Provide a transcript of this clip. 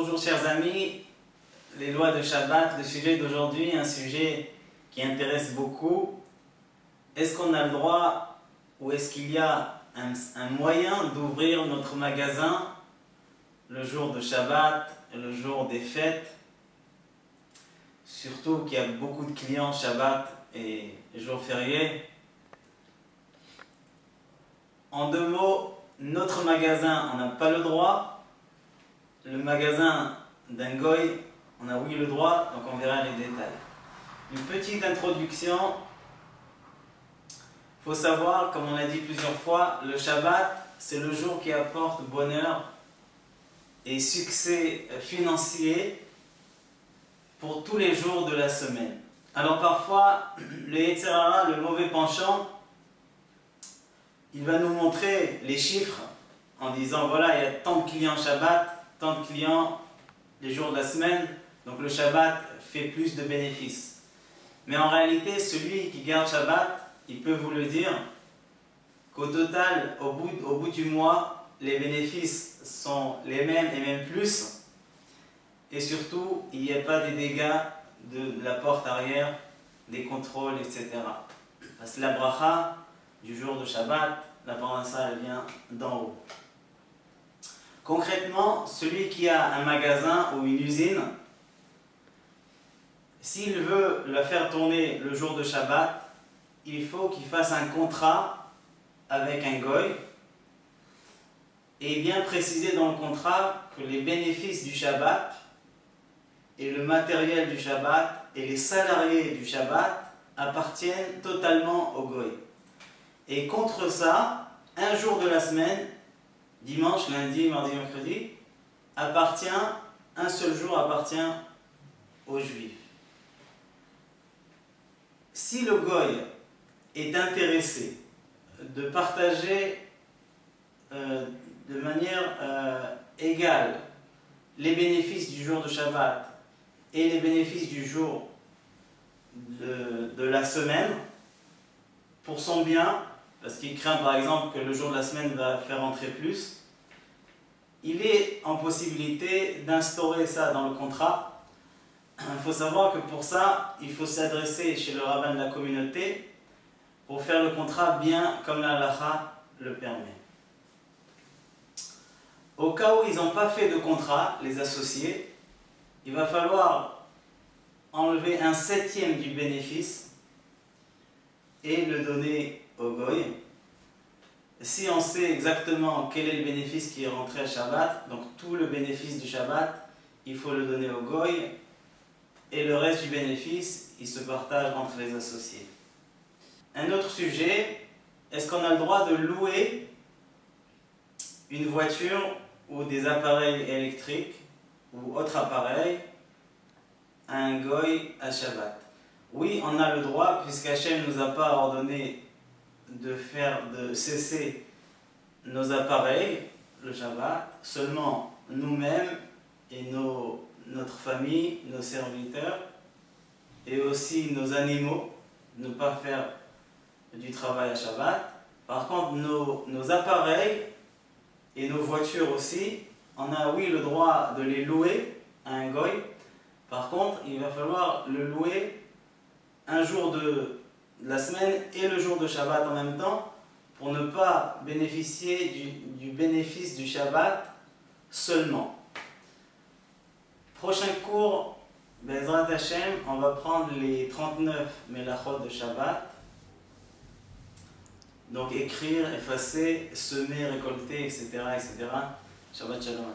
Bonjour chers amis, les lois de Shabbat, le sujet d'aujourd'hui, un sujet qui intéresse beaucoup. Est-ce qu'on a le droit ou est-ce qu'il y a un moyen d'ouvrir notre magasin le jour de Shabbat, le jour des fêtes, surtout qu'il y a beaucoup de clients Shabbat et jours fériés? En deux mots, notre magasin, on n'a pas le droit. Le magasin d'un goy, on a oui le droit, donc on verra les détails. Une petite introduction. Il faut savoir, comme on l'a dit plusieurs fois, le Shabbat, c'est le jour qui apporte bonheur et succès financier pour tous les jours de la semaine. Alors parfois, le Yetzer Hara, le mauvais penchant, il va nous montrer les chiffres en disant voilà, il y a tant de clients Shabbat, tant de clients les jours de la semaine, donc le Shabbat fait plus de bénéfices. Mais en réalité, celui qui garde Shabbat, il peut vous le dire qu'au total, au bout du mois, les bénéfices sont les mêmes et même plus. Et surtout, il n'y a pas des dégâts de la porte arrière, des contrôles, etc. Parce que la bracha du jour de Shabbat, la parnassa, elle vient d'en haut. Concrètement, celui qui a un magasin ou une usine, s'il veut la faire tourner le jour de Shabbat, il faut qu'il fasse un contrat avec un goy et bien préciser dans le contrat que les bénéfices du Shabbat et le matériel du Shabbat et les salariés du Shabbat appartiennent totalement au goy. Et contre ça, un jour de la semaine, dimanche, lundi, mardi, mercredi, un seul jour appartient aux Juifs. Si le goy est intéressé de partager de manière égale les bénéfices du jour de Shabbat et les bénéfices du jour de la semaine, pour son bien, parce qu'il craint par exemple que le jour de la semaine va faire entrer plus, il est en possibilité d'instaurer ça dans le contrat. Il faut savoir que pour ça, il faut s'adresser chez le rabbin de la communauté pour faire le contrat bien comme la halakha le permet. Au cas où ils n'ont pas fait de contrat, les associés, il va falloir enlever 1/7 du bénéfice et le donner au goy. Si on sait exactement quel est le bénéfice qui est rentré à Shabbat, donc tout le bénéfice du Shabbat, il faut le donner au goy, et le reste du bénéfice, il se partage entre les associés. Un autre sujet, est-ce qu'on a le droit de louer une voiture ou des appareils électriques ou autres appareils à un goy à Shabbat? Oui, on a le droit, puisqu'Hachem ne nous a pas ordonné de cesser nos appareils, le Shabbat, seulement nous-mêmes et notre famille, nos serviteurs, et aussi nos animaux, ne pas faire du travail à Shabbat. Par contre, nos appareils et nos voitures aussi, on a oui le droit de les louer à un goy. Par contre, il va falloir le louer un jour de la semaine et le jour de Shabbat en même temps, pour ne pas bénéficier du bénéfice du Shabbat seulement. Prochain cours, Bezrat Hashem, on va prendre les 39 Melachot de Shabbat. Donc écrire, effacer, semer, récolter, etc. etc. Shabbat Shalom.